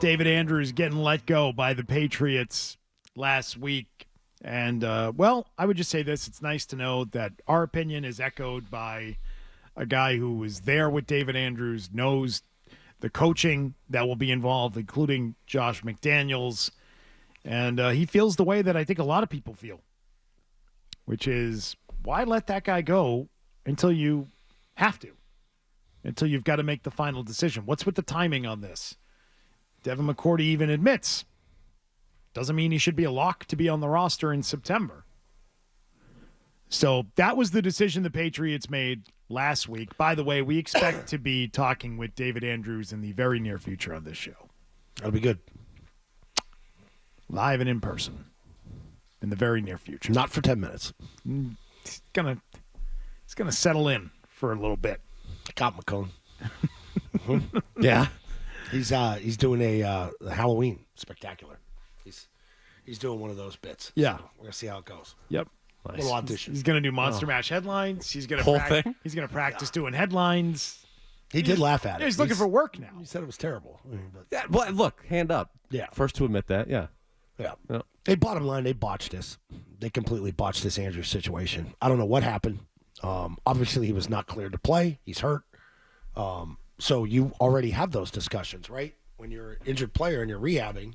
David Andrews getting let go by the Patriots last week. And, well, I would just say this. It's nice to know that our opinion is echoed by a guy who was there with David Andrews, knows the coaching that will be involved, including Josh McDaniels. And he feels the way that I think a lot of people feel, which is, why let that guy go until you have to, until you've got to make the final decision? What's with the timing on this? Devin McCourty even admits, doesn't mean he should be a lock to be on the roster in September. So that was the decision the Patriots made last week. By the way, we expect to be talking with David Andrews in the very near future on this show. That'll be good. Live and in person in the very near future. Not for 10 minutes. It's gonna settle in for a little bit. Got McCone. Yeah. He's doing a Halloween spectacular. He's doing one of those bits. Yeah. So we're going to see how it goes. Yep. Nice. Little audition. He's going to do Monster Mash headlines. He's going Whole to thing? He's going to practice doing headlines. He did laugh at it. He's looking for work now. He said it was terrible. Yeah, well, look, hand up. Yeah. First to admit that, yeah. Yeah. Yeah. Hey, bottom line, they botched this. They completely botched this Andrews situation. I don't know what happened. Obviously, he was not cleared to play. He's hurt. So you already have those discussions, right? When you're an injured player and you're rehabbing,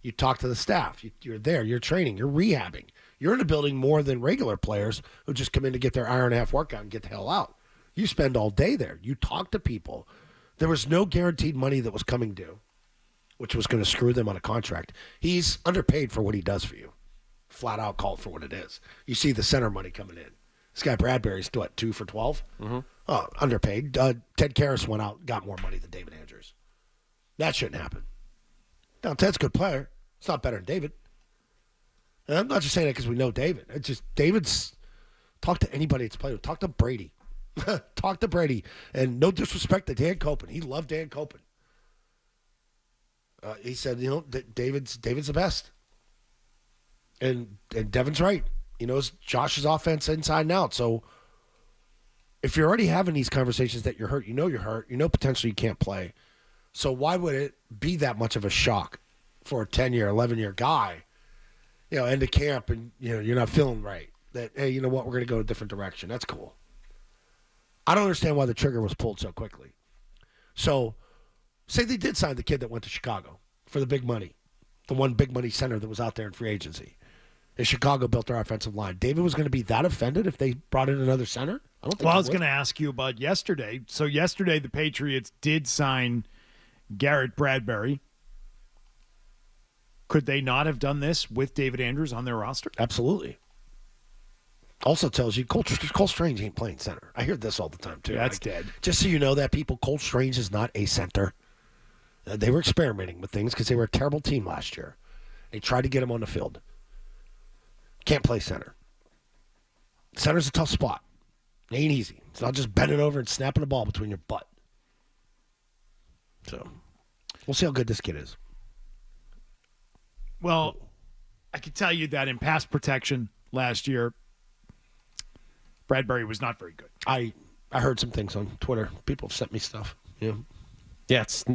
you talk to the staff. You're there. You're training. You're rehabbing. You're in a building more than regular players who just come in to get their hour and a half workout and get the hell out. You spend all day there. You talk to people. There was no guaranteed money that was coming due, which was going to screw them on a contract. He's underpaid for what he does for you. Flat out call it for what it is. You see the center money coming in. This guy Bradbury's, what, 2 for 12? Mm-hmm. Oh, underpaid. Ted Karras went out, got more money than David Andrews. That shouldn't happen. Now, Ted's a good player. It's not better than David. And I'm not just saying that because we know David. It's just David's – talk to anybody that's played with. Talk to Brady. Talk to Brady. And no disrespect to Dan Copen. He loved Dan Copen. He said, David's the best. And Devin's right. He knows Josh's offense inside and out. So if you're already having these conversations that you're hurt, you're hurt, potentially you can't play. So why would it be that much of a shock for a 10-year, 11-year guy, end of camp and, you're not feeling right? That, hey, you know what, we're going to go a different direction. That's cool. I don't understand why the trigger was pulled so quickly. So say they did sign the kid that went to Chicago for the big money, the one big money center that was out there in free agency. And Chicago built their offensive line. David was going to be that offended if they brought in another center? I don't think I was going to ask you about yesterday. So yesterday the Patriots did sign Garrett Bradbury. Could they not have done this with David Andrews on their roster? Absolutely. Also tells you Cole Strange ain't playing center. I hear this all the time, too. That's dead. Just so you know that, people, Cole Strange is not a center. They were experimenting with things because they were a terrible team last year. They tried to get him on the field. Can't play center. Center's a tough spot. It ain't easy. It's not just bending over and snapping the ball between your butt. So, we'll see how good this kid is. Well, I can tell you that in pass protection last year, Bradbury was not very good. I heard some things on Twitter. People have sent me stuff. Yeah. Yeah, it's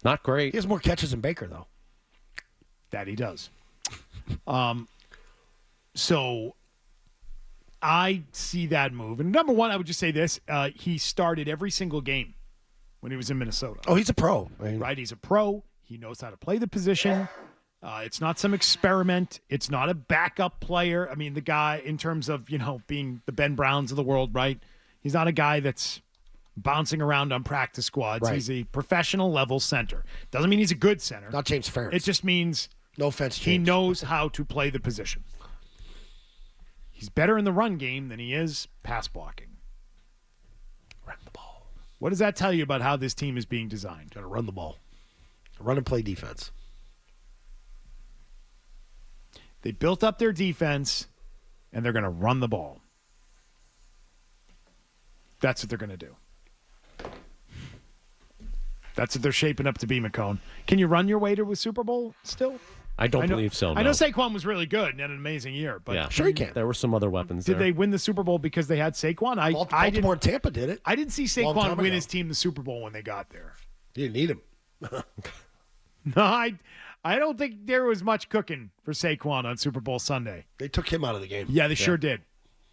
not great. He has more catches than Baker, though. That he does. So I see that move. And number one, I would just say this. He started every single game when he was in Minnesota. Oh, he's a pro. Right? He's a pro. He knows how to play the position. It's not some experiment. It's not a backup player. I mean, the guy, in terms of, being the Ben Browns of the world, right? He's not a guy that's bouncing around on practice squads. Right. He's a professional level center. Doesn't mean he's a good center. Not James Ferentz. It just means no offense, James. He knows how to play the position. He's better in the run game than he is pass blocking. Run the ball. What does that tell you about how this team is being designed? Got to run the ball. Run and play defense. They built up their defense, and they're going to run the ball. That's what they're going to do. That's what they're shaping up to be, McCone. Can you run your way to a Super Bowl still? I don't believe so. No. I know Saquon was really good and had an amazing year, but yeah, sure he can. There were some other weapons. Did they win the Super Bowl because they had Saquon? Baltimore and Tampa did it. I didn't see Saquon win his team the Super Bowl when they got there. You didn't need him. No, I don't think there was much cooking for Saquon on Super Bowl Sunday. They took him out of the game. Yeah, they sure did.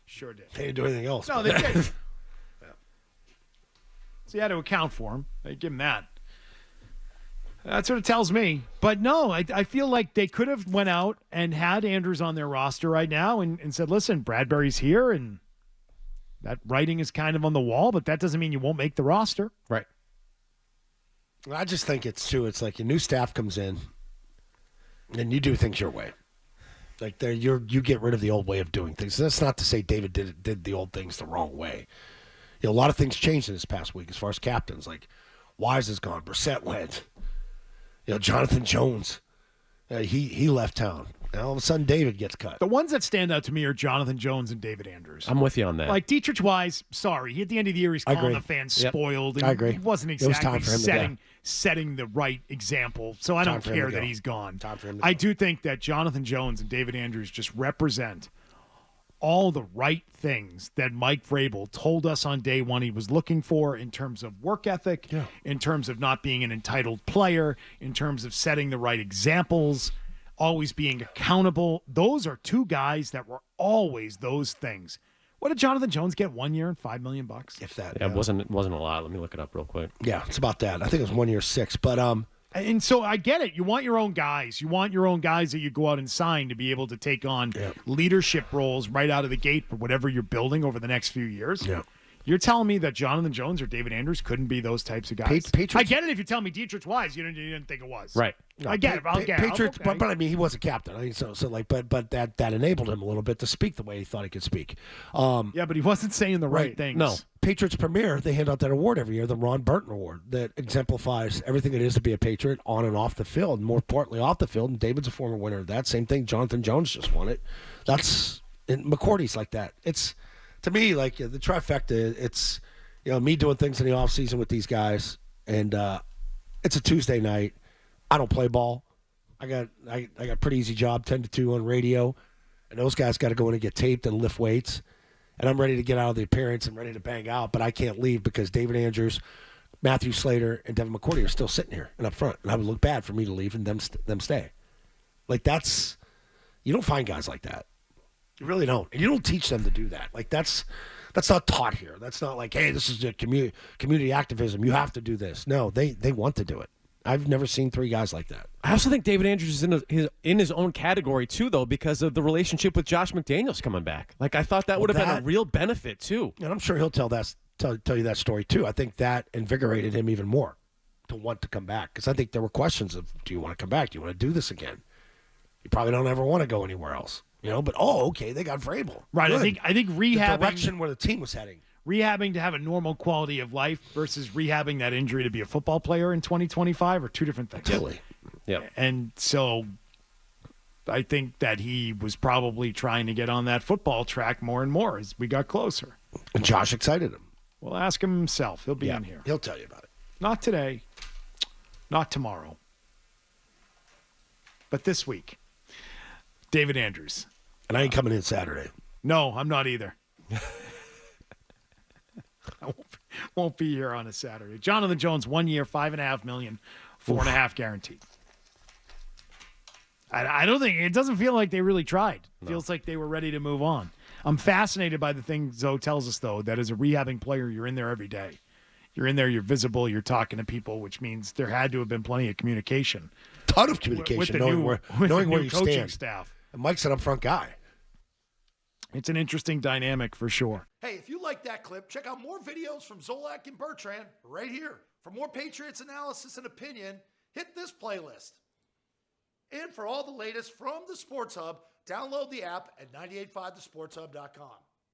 Sure did. They didn't do anything else. No, they did. So you had to account for him. They give him that. That's what it tells me. But no, I feel like they could have went out and had Andrews on their roster right now and said, listen, Bradbury's here, and that writing is kind of on the wall, but that doesn't mean you won't make the roster. Right. I just think it's like your new staff comes in and you do things your way. Like you get rid of the old way of doing things. That's not to say David did the old things the wrong way. A lot of things changed in this past week as far as captains. Like Wise is gone, Brissett went. Jonathan Jones, he left town. Now all of a sudden David gets cut. The ones that stand out to me are Jonathan Jones and David Andrews. I'm with you on that. Like Dietrich Wise, sorry, at the end of the year he's calling the fans spoiled. And I agree. He wasn't exactly time for setting the right example. So I don't care that he's gone. Time for him to I go. do think that Jonathan Jones and David Andrews just represent all the right things that Mike Vrabel told us on day one he was looking for in terms of work ethic, in terms of not being an entitled player, in terms of setting the right examples, always being accountable. Those are two guys that were always those things. What did Jonathan Jones get 1 year and $5 million? If that. Yeah, it wasn't a lot. Let me look it up real quick. Yeah, it's about that. I think it was 1 year, 6. But and so I get it. You want your own guys. You want your own guys that you go out and sign to be able to take on leadership roles right out of the gate for whatever you're building over the next few years. Yeah. You're telling me that Jonathan Jones or David Andrews couldn't be those types of guys? Patriots, I get it if you tell me Dietrich Wise, you didn't think it was. Right. I get it. I'll get it. Patriots, Okay. but I mean, he was a captain. I mean, but that enabled him a little bit to speak the way he thought he could speak. Yeah, but he wasn't saying the right things. No. Patriots Premier, they hand out that award every year, the Ron Burton Award, that exemplifies everything it is to be a Patriot on and off the field, and more importantly, off the field. And David's a former winner of that. Same thing. Jonathan Jones just won it. And McCourty's like that. It's, to me, like the trifecta. It's me doing things in the off season with these guys, and it's a Tuesday night. I don't play ball. I got a pretty easy job, 10 to 2 on radio, and those guys got to go in and get taped and lift weights. And I'm ready to get out of the appearance and ready to bang out, but I can't leave because David Andrews, Matthew Slater, and Devin McCourty are still sitting here and up front. And I would look bad for me to leave and them stay. Like you don't find guys like that. You really don't. And you don't teach them to do that. Like that's not taught here. That's not like, hey, this is the community activism. You have to do this. No, they want to do it. I've never seen 3 guys like that. I also think David Andrews is in his own category too, though, because of the relationship with Josh McDaniels coming back. Like I thought that would have been a real benefit too. And I'm sure he'll tell you that story too. I think that invigorated him even more to want to come back, because I think there were questions of, do you want to come back? Do you want to do this again? You probably don't ever want to go anywhere else, But okay, they got Vrabel. Right. Good. I think rehabbing the direction where the team was heading. Rehabbing to have a normal quality of life versus rehabbing that injury to be a football player in 2025 are two different things. Totally. Yeah. And so I think that he was probably trying to get on that football track more and more as we got closer. And Josh excited him. Well, ask him himself. He'll be in here. He'll tell you about it. Not today. Not tomorrow. But this week. David Andrews. And I ain't coming in Saturday. No, I'm not either. I won't be here on a Saturday. Jonathan Jones, 1 year, $5.5 million, $4.5 million guaranteed. I don't think it doesn't feel like they really tried. It feels like they were ready to move on. I'm fascinated by the thing Zoe tells us, though, that as a rehabbing player, you're in there every day. You're in there, you're visible, you're talking to people, which means there had to have been plenty of communication. Ton of communication, with the knowing where you coaching stand. Staff. And Mike's an upfront guy. It's an interesting dynamic for sure. Hey, if you like that clip, check out more videos from Zolak and Bertrand right here. For more Patriots analysis and opinion, hit this playlist. And for all the latest from the Sports Hub, download the app at 985thesportshub.com.